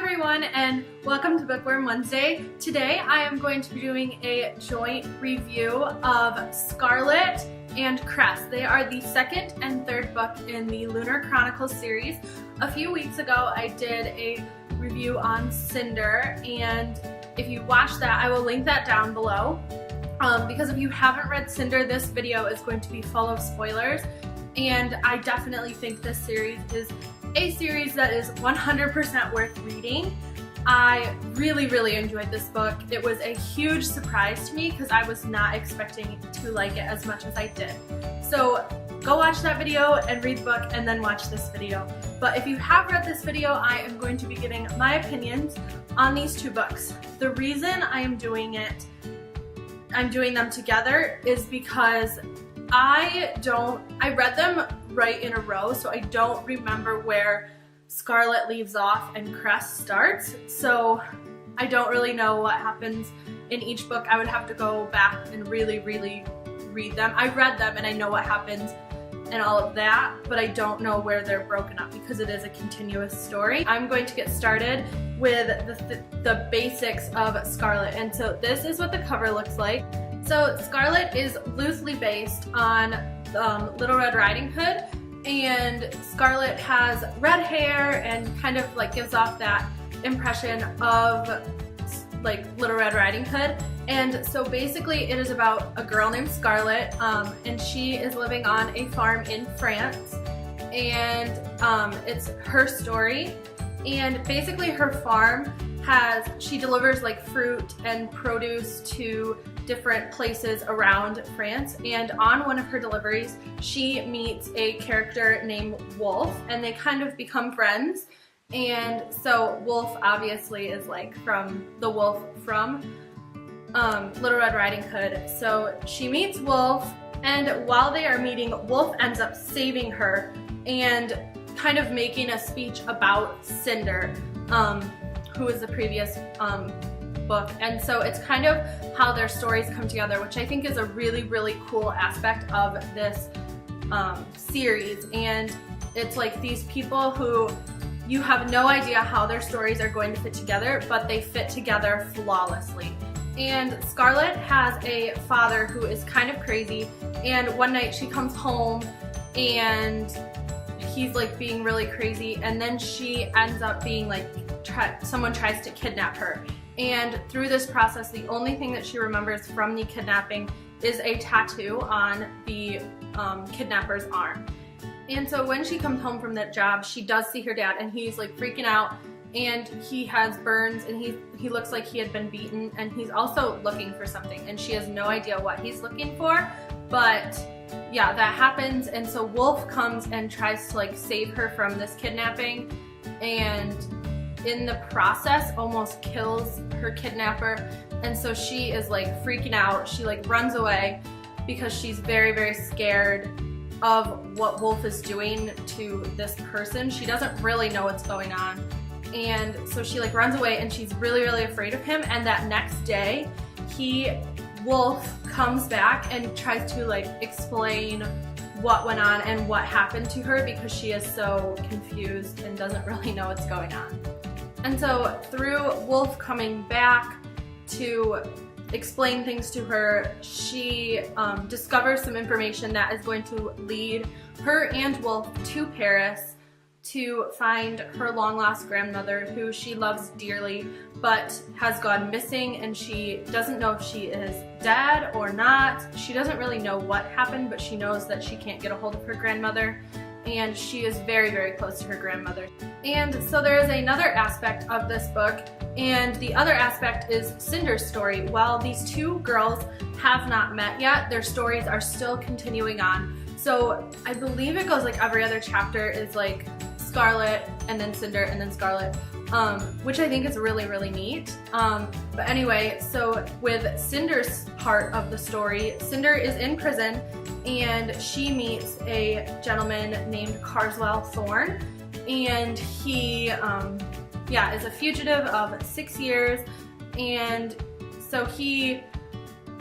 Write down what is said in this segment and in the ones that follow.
everyone, and welcome to Bookworm Wednesday. Today I am going to be doing a joint review of Scarlet and Cress. They are the second and third book in the Lunar Chronicles series. A few weeks ago I did a review on Cinder, and if you watched that, I will link that down below. Because if you haven't read Cinder, this video is going to be full of spoilers, and I definitely think this series is a series that is 100% worth reading. I really enjoyed this book. It was a huge surprise to me because I was not expecting to like it as much as I did. So go watch that video and read the book and then watch this video. But if you have read this video, I am going to be giving my opinions on these two books. The reason I'm doing them together is because I read them right in a row, so I don't remember where Scarlet leaves off and Cress starts, so I don't really know what happens in each book. I would have to go back and really read them. I read them and I know what happens and all of that, but I don't know where they're broken up because it is a continuous story. I'm going to get started with the basics of Scarlet, and so this is what the cover looks like. So Scarlet is loosely based on Little Red Riding Hood, and Scarlet has red hair and kind of like gives off that impression of like Little Red Riding Hood. And so basically it is about a girl named Scarlet, and she is living on a farm in France, and it's her story. And basically her farm she delivers like fruit and produce to different places around France, and on one of her deliveries she meets a character named Wolf, and they kind of become friends. And so Wolf obviously is like from the wolf from Little Red Riding Hood. So she meets Wolf, and while they are meeting, Wolf ends up saving her and kind of making a speech about Cinder, who was the previous book. And so it's kind of how their stories come together, which I think is a really cool aspect of this series. And it's like these people who you have no idea how their stories are going to fit together, but they fit together flawlessly. And Scarlet has a father who is kind of crazy, and one night she comes home and he's like being really crazy, and then she ends up being like someone tries to kidnap her. And through this process, the only thing that she remembers from the kidnapping is a tattoo on the kidnapper's arm. And so when she comes home from that job, she does see her dad, and he's like freaking out, and he has burns, and he looks like he had been beaten, and he's also looking for something, and she has no idea what he's looking for. But yeah, that happens, and so Wolf comes and tries to like save her from this kidnapping, and in the process almost kills her kidnapper. And so she is like freaking out. She like runs away because she's very scared of what Wolf is doing to this person. She doesn't really know what's going on, and so she like runs away, and she's really afraid of him. And that next day Wolf comes back and tries to like explain what went on and what happened to her, because she is so confused and doesn't really know what's going on. And so through Wolf coming back to explain things to her, she discovers some information that is going to lead her and Wolf to Paris to find her long-lost grandmother, who she loves dearly but has gone missing, and she doesn't know if she is dead or not. She doesn't really know what happened, but she knows that she can't get a hold of her grandmother, and she is very close to her grandmother. And so there is another aspect of this book, and the other aspect is Cinder's story. While these two girls have not met yet, their stories are still continuing on. So I believe it goes like every other chapter is like Scarlet and then Cinder and then Scarlet, which I think is really neat. But anyway, so with Cinder's part of the story, Cinder is in prison, and she meets a gentleman named Carswell Thorne, and he is a fugitive of 6 years, and so he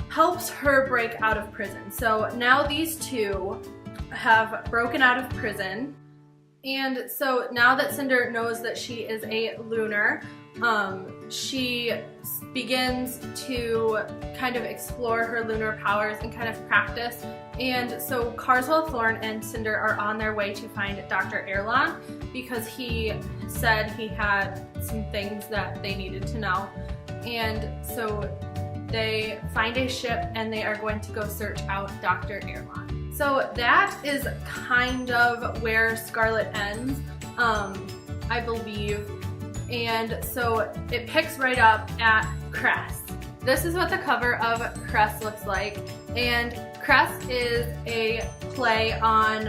helps her break out of prison. So now these two have broken out of prison, And so now that Cinder knows that she is a Lunar, she begins to kind of explore her lunar powers and kind of practice. And so Carswell Thorne and Cinder are on their way to find Dr. Erlon because he said he had some things that they needed to know. And so they find a ship and they are going to go search out Dr. Erlon. So that is kind of where Scarlet ends, I believe. And so it picks right up at Cress. This is what the cover of Cress looks like. And Cress is a play on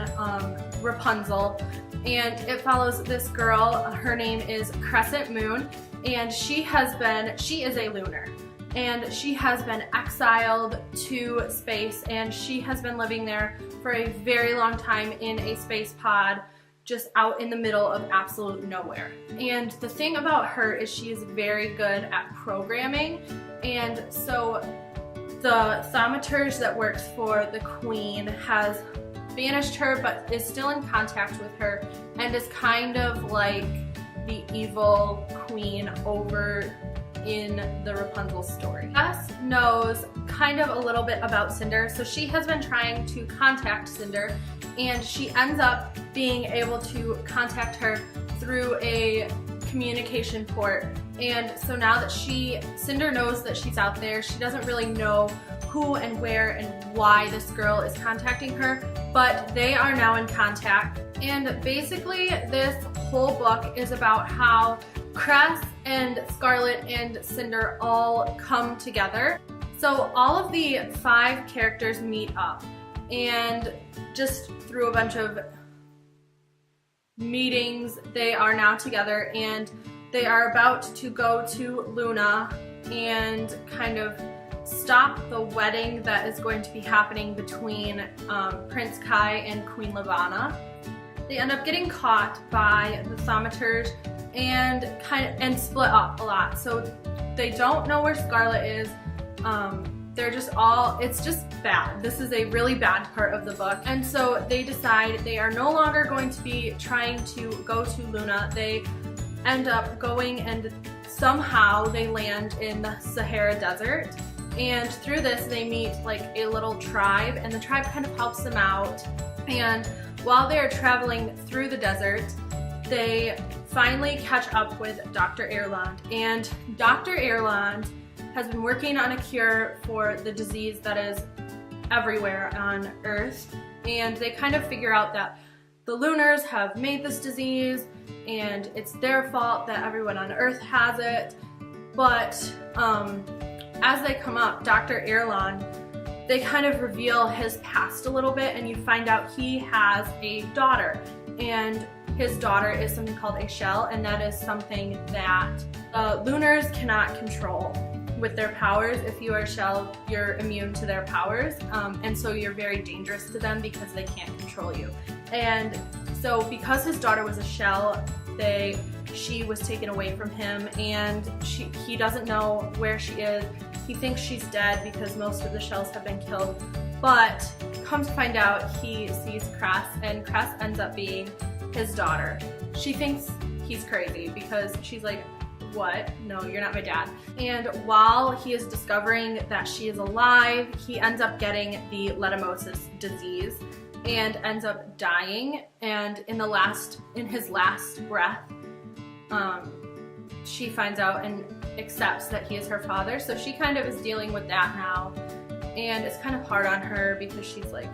Rapunzel. And it follows this girl. Her name is Crescent Moon. And she is a Lunar. And she has been exiled to space. And she has been living there for a very long time in a space pod, just out in the middle of absolute nowhere. And the thing about her is she is very good at programming, and so the thaumaturge that works for the queen has banished her but is still in contact with her and is kind of like the evil queen over in the Rapunzel story. Cress knows kind of a little bit about Cinder, so she has been trying to contact Cinder, and she ends up being able to contact her through a communication port. And so now that Cinder knows that she's out there, she doesn't really know who and where and why this girl is contacting her, but they are now in contact. And basically this whole book is about how Cress and Scarlet and Cinder all come together. So all of the 5 characters meet up, and just through a bunch of meetings, they are now together, and they are about to go to Luna and kind of stop the wedding that is going to be happening between Prince Kai and Queen Lavanna. They end up getting caught by the thaumaturge and split up a lot. So they don't know where Scarlet is. They're just it's just bad. This is a really bad part of the book. And so they decide they are no longer going to be trying to go to Luna. They end up going, and somehow they land in the Sahara Desert. And through this they meet like a little tribe, and the tribe kind of helps them out. And while they are traveling through the desert, they finally catch up with Dr. Erlon. And Dr. Erlon has been working on a cure for the disease that is everywhere on Earth. And they kind of figure out that the Lunars have made this disease and it's their fault that everyone on Earth has it. But as they come up, Dr. Erlon, they kind of reveal his past a little bit, and you find out he has a daughter. And his daughter is something called a shell, and that is something that Lunars cannot control with their powers. If you are a shell, you're immune to their powers, and so you're very dangerous to them because they can't control you. And so because his daughter was a shell, she was taken away from him, and he doesn't know where she is. He thinks she's dead because most of the shells have been killed, but come to find out, he sees Cress, and Cress ends up being his daughter. She thinks he's crazy because she's like, what? No, you're not my dad. And while he is discovering that she is alive, he ends up getting the leishmaniasis disease and ends up dying. And in his last breath, she finds out and accepts that he is her father. So she kind of is dealing with that now, and it's kind of hard on her because she's like,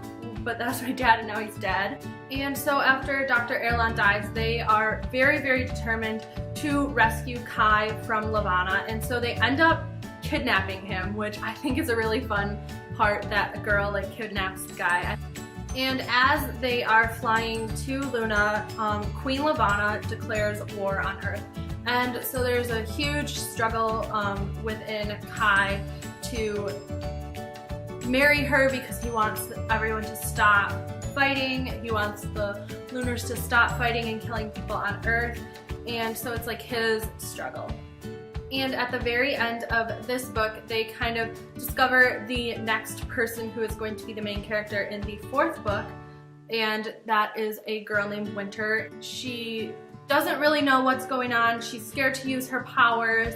but that was my dad and now he's dead. And so after Dr. Erlon dies, they are very, very determined to rescue Kai from Lavanna, and so they end up kidnapping him, which I think is a really fun part, that a girl like kidnaps the guy. And as they are flying to Luna, Queen Lavanna declares war on Earth. And so there's a huge struggle within Kai to marry her because he wants everyone to stop fighting. He wants the Lunars to stop fighting and killing people on Earth. And so it's like his struggle. And at the very end of this book, they kind of discover the next person who is going to be the main character in the 4th book. and that is a girl named Winter. She doesn't really know what's going on. She's scared to use her powers,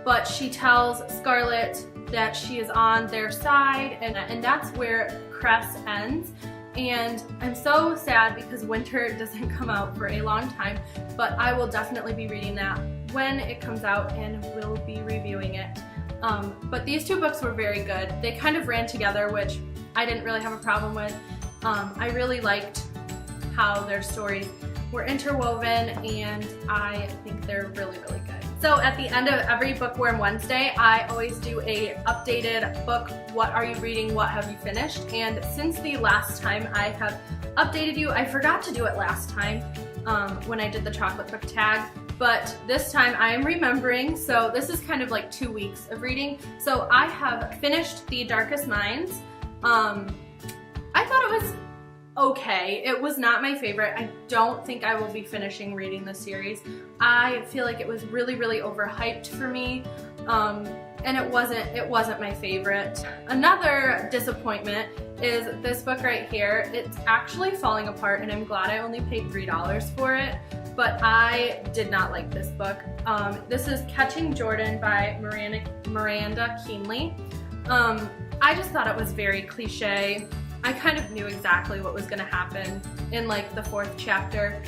but she tells Scarlet that she is on their side, and that's where Cress ends. And I'm so sad because Winter doesn't come out for a long time, but I will definitely be reading that when it comes out and will be reviewing it. But these two books were very good. They kind of ran together, which I didn't really have a problem with. I really liked how their stories were interwoven, and I think they're really, really good. So at the end of every Bookworm Wednesday, I always do a updated book, what are you reading, what have you finished? And since the last time I have updated you, I forgot to do it last time when I did the chocolate book tag, but this time I am remembering, so this is kind of like 2 weeks of reading. So I have finished The Darkest Minds. I thought it was okay. It was not my favorite. I don't think I will be finishing reading the series. I feel like it was really, really overhyped for me, and it wasn't my favorite. Another disappointment is this book right here. It's actually falling apart, and I'm glad I only paid $3 for it, but I did not like this book. This is Catching Jordan by Miranda Keenly. I just thought it was very cliche. I kind of knew exactly what was going to happen in like the 4th chapter.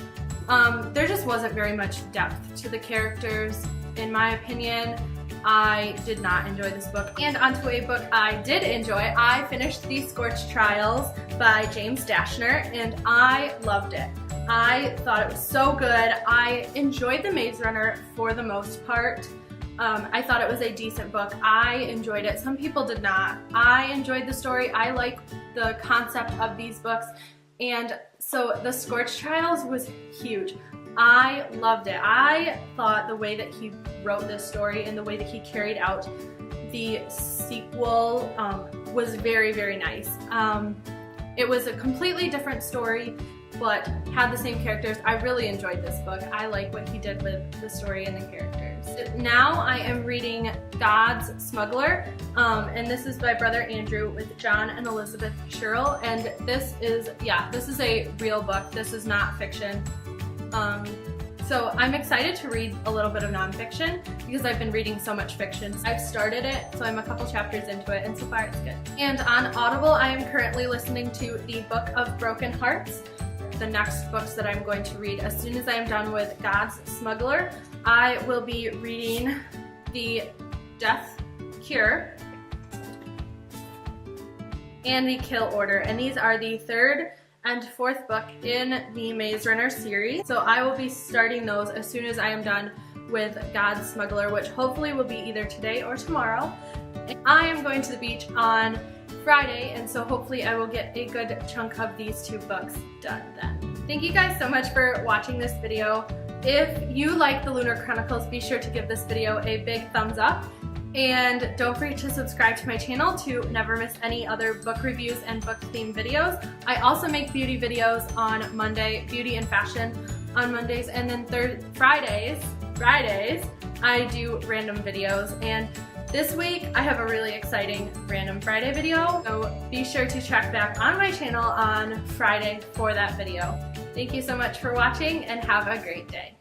There just wasn't very much depth to the characters, in my opinion. I did not enjoy this book. And onto a book I did enjoy. I finished The Scorched Trials by James Dashner, and I loved it. I thought it was so good. I enjoyed The Maze Runner for the most part. I thought it was a decent book. I enjoyed it. Some people did not. I enjoyed the story. I like the concept of these books, and so The Scorched Trials was huge. I loved it. I thought the way that he wrote this story and the way that he carried out the sequel was very, very nice. It was a completely different story, but had the same characters. I really enjoyed this book. I like what he did with the story and the characters. Now I am reading God's Smuggler, and this is by Brother Andrew with John and Elizabeth Sherrill, and this is a real book. This is not fiction. So I'm excited to read a little bit of nonfiction because I've been reading so much fiction. I've started it, so I'm a couple chapters into it, and so far it's good. And on Audible, I am currently listening to The Book of Broken Hearts. The next books that I'm going to read as soon as I am done with God's Smuggler, I will be reading The Death Cure and The Kill Order, and these are the 3rd and 4th book in the Maze Runner series. So I will be starting those as soon as I am done with God's Smuggler, which hopefully will be either today or tomorrow. I am going to the beach on Friday, and so hopefully I will get a good chunk of these 2 books done then. Thank you guys so much for watching this video. If you like the Lunar Chronicles, be sure to give this video a big thumbs up, and don't forget to subscribe to my channel to never miss any other book reviews and book themed videos. I also make beauty videos on Monday, beauty and fashion on Mondays, and then Fridays, I do random videos, and this week I have a really exciting Random Friday video, so be sure to check back on my channel on Friday for that video. Thank you so much for watching, and have a great day.